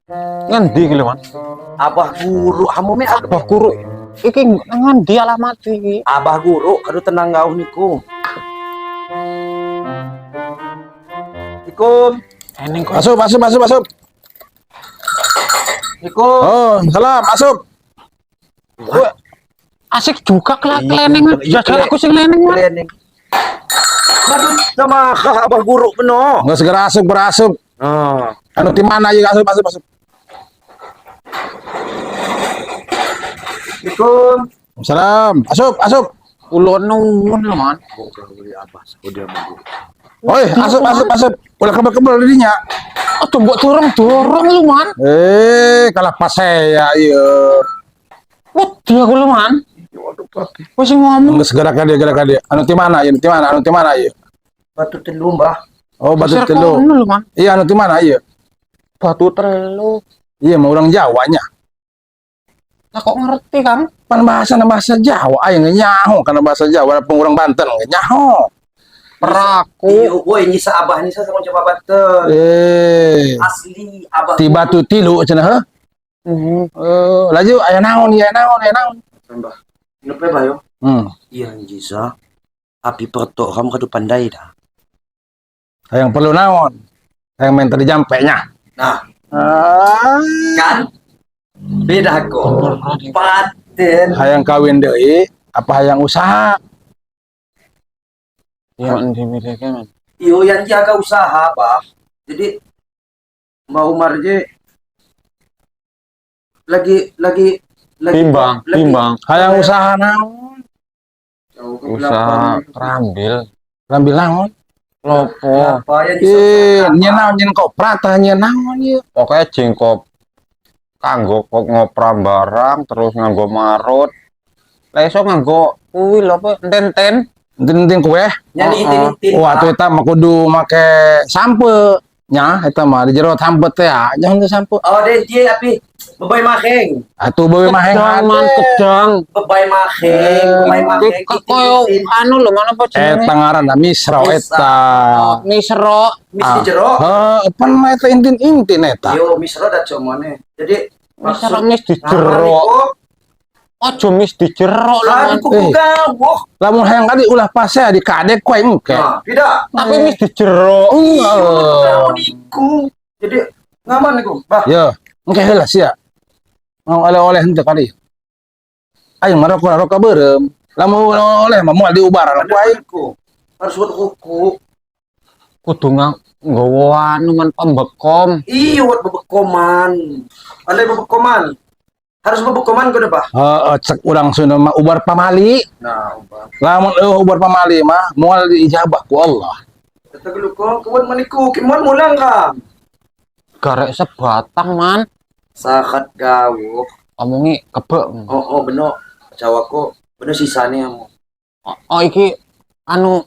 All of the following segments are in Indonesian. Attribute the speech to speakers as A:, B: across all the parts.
A: Ngendi iki lho, Man?
B: Abah guru, hamu me
A: Abah guru. Iki ngendi alamat iki?
B: Abah guru, aduh tenang gauh niku. Assalamualaikum.
A: Eneng kok.
C: Masuk, masuk, masuk, masuk.
B: Assalamualaikum.
C: Oh, salam, masuk.
A: Wah, asik juga
B: Iya,
A: keleneng.
B: iya,
A: Jajal aku sing leneng, Man.
B: Keleneng. Aduh, sama abah guru beno.
C: Nggak segera masuk, berasuk.
B: Oh.
C: Anu di mana aja, masuk, masuk, masuk.
B: Assalamualaikum.
C: Salam, masuk, masuk.
A: Kula nuwun lho, Man.
C: Oi, masuk, masuk, masuk. Udah kebel-kebel dirinya.
A: Aduh, mbok dorong-dorong lu, Man.
C: Kalah pas saya, iya.
A: Wedi aku lho, Man. Wis ngomong
C: Nggak segera dia, segera dia. Anu di mana, ya? Di mana, anu di mana, ya?
B: Batu telu, Mbah.
C: Oh, Batu
A: Pasar
C: Telu.
A: kono lho, Man.
C: Iya, anu di mana, iya?
A: Batu Telu.
C: Iya, mau orang Jawanya.
A: Lah kok ngerti, Kang?
C: Pan bahasa Jawa, ayo nggak nyaho karena bahasa Jawa, orang Banten nggak nyaho.
A: Peraku.
B: Iya, woi nyisa abah nyisa sama coba Banten. Asli abah.
C: Di Batu Tilu cenah. Laju aya naon, aya naon, aya naon.
B: Mbah. Nepe bah yo. Iya nyisa. Api perto kamu kadu pandai dah.
C: Yang perlu naon? Yang minta dijampenya.
B: Nah,
C: Ah,
B: kan beda kok. Paten.
C: hayang kawin deui apa hayang usaha?
A: Ya, endi milihke, Man.
B: Iyo yang jaga usaha, Bah. Jadi Mbak Umar je lagi
A: Timbang,
B: lagi-
A: timbang.
C: Hayang usaha naon?
B: Jauh ke
A: Usaha
B: belakang.
A: rambil.
C: Ngambil naon?
A: Lopo.
B: Apa yang disebut?
C: Nyen naon nyen koprat, nyen naon ieu.
A: Pokoknya jengkop kanggo kok ngopram barang terus nganggo marut. Lah iso nganggo kuwi lho apa enten-enten.
C: Entin kue.
B: Nyanyi itin-itin.
C: Wah, atuh eta mah kudu make sampe. Nya, eta mah di jero sampe teh, jangan teu sampe.
B: Oh, DJ api bebay maheng.
C: Atuh beuh mah
A: Kedang, Man, kedang.
B: Bebay maheng, bebay maheng.
A: Koyo anu lho mana apa jenenge?
C: Eta ngaranna misra eta.
A: Misro.
B: Misi jero.
C: Pan mah eta intin eta.
B: Yo, misro da comone. Jadi
A: Misro mis di jero. Aja mis di jero lho,
B: Kan
A: Man.
B: kuku gawuh.
C: Lamun hayang kali ulah pase di kadek koe engke.
B: Nah, tidak.
A: Tapi mis di jero.
B: Kamu niku. Jadi ngaman niku, Bah.
C: Yo, engke heula sia. Mau oleh-oleh henteu kali. Ayo marok-marok beureum. Lamun oleh mah moal diubaran ku aing.
B: Niku. Harus buat kuku.
A: Kudu nggawa anu man pembekom.
B: Iya, buat bebekoman. Alay bebekoman. Harus bebekoman kudu, Bah.
C: Heeh, cek urang Sunda mah ubar pamali.
B: Nah, Bah.
C: Lamun ubar pamali mah moal diijabah ku Allah.
B: Kata dulu kok, kuwan maniku, kimon mulang ka.
A: Garek sebatang, Man.
B: Sakat gawuh.
A: Omongi kebek.
B: Oh, beno. Jawa ko, beno sisane amo.
A: Oh, iki anu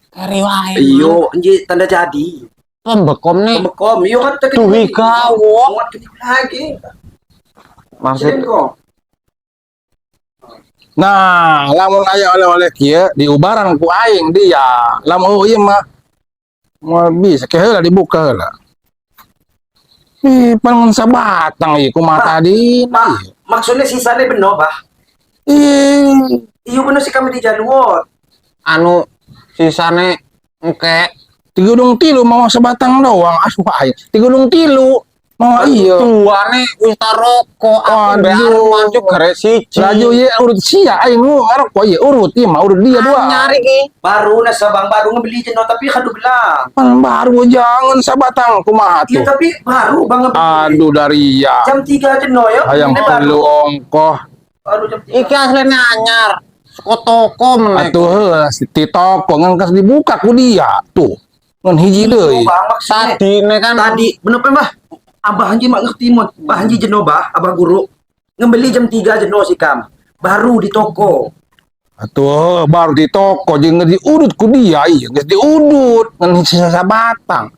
A: keri wae.
B: Iyo, anji tanda jadi.
A: Pembekom nih.
B: Bebekom, iyo kan tak
A: Duwi gawuh.
B: Muat kini lagi.
A: Maksud
B: Sini kok.
C: Nah, lamun aya oleh-oleh kieu diubaran ku aing dia. Lamun ieu mah moal bisa ke heula dibuka heula. Pan sabatang ieu kumaha tadi.
B: Pak, maksudnya sisane beno, Bah. Iyo beno sih kami di Januar.
A: anu sisane engke
C: Ti Gunung Tilu mau sebatang doang asup aing. Ti Gunung Tilu mau ieu.
A: tuane wis taroko aku mbek
C: Waduh.
A: Arman cuk garek siji.
C: Laju ieu urut sia aing nu ngarok ieu urut ieu mah urut dia dua.
A: Nyari ki.
B: Baru na sabang baru ngebeli jeno tapi kadu belang.
C: Pan baru jangan sabatang kumaha
B: Iya
C: tuh.
B: tapi baru bang ngebeli.
C: Aduh dari ya.
B: Jam 3 jeno ya.
C: Hayang
B: Ini
C: perlu ongkoh.
B: Baru jam 3.
A: Iki asline anyar. Saka toko meneh.
C: Atuh heula ti toko ngan kas dibuka ku dia tuh. Ngan hiji deui.
B: Bang maksudnya.
A: Tadine kan
B: Tadi bener Pak, Mbah. Abah Hanji mak ngerti mon. Abah Hanji jeno bah, abah guru. Ngembeli jam 3 jeno sih kam. Baru di toko.
C: Atuh baru di toko jeung diudut ku dia ieu geus diudut ngan sisa sabatang.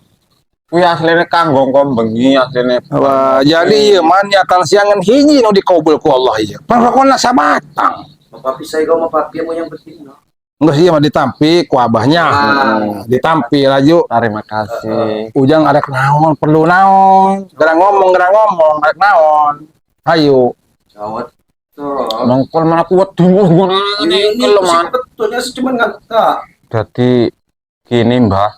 A: kuwi asline kanggo engko bengi asline.
C: Wah, jadi ieu mah niatan siangan hiji nu dikabul ku Allah ieu. Pangkona sabatang.
B: Bapak pisah kau sama papi mau yang penting no.
C: Enggak sih mah ditampi ku abahnya. Ditampi laju.
A: Terima kasih.
C: Ujang arek naon, perlu naon. Gerang ngomong, arek naon. Ayo.
B: Jawab tuh.
A: Nongkol mana kuat dulu gua
B: Ini
A: kalau man.
B: sebetulnya sih cuma nggak.
A: Jadi gini Mbah,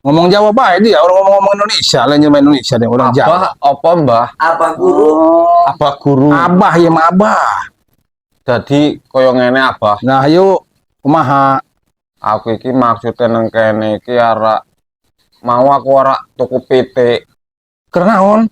C: Ngomong Jawa bae dia, orang ngomong Indonesia, lain cuma Indonesia deh, orang Jawa.
A: Abah apa Mbah?
B: Abah guru.
A: Abah guru.
C: Abah ya mah abah.
A: Jadi koyo ngene Abah.
C: Nah, ayo kumaha?
A: Aku iki maksudnya nang kene iki arek mau aku arek tuku pitik.
C: Kernaon?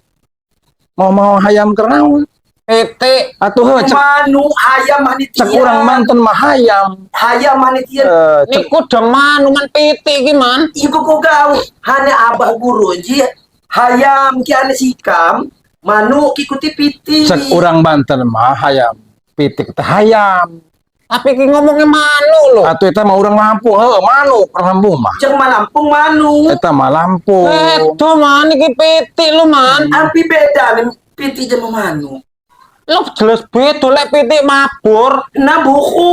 C: Mau hayam kernaon?
A: Pitik
C: Atuh cek
B: Manu hayam
C: cek
B: manitia.
C: urang manten mah hayam.
B: Hayam manitia.
C: Cek
A: niku deman man pitik iki man.
B: Iku kok kau hanya abah guru ji hayam ki ane sikam manu kikuti piti.
C: cek urang Banten mah hayam. Pitik teh hayam.
A: Tapi ki ngomongnya manu loh.
C: Atuh eta mah urang Lampung, heuh manu urang Lampung mah.
B: Cek Malampung manu.
C: Eta mah Lampung.
A: Itu man iki pitik lu man.
B: Ampi beda nih piti sama manu.
A: Lu jelas beda lek pitik mabur.
B: Nah buku.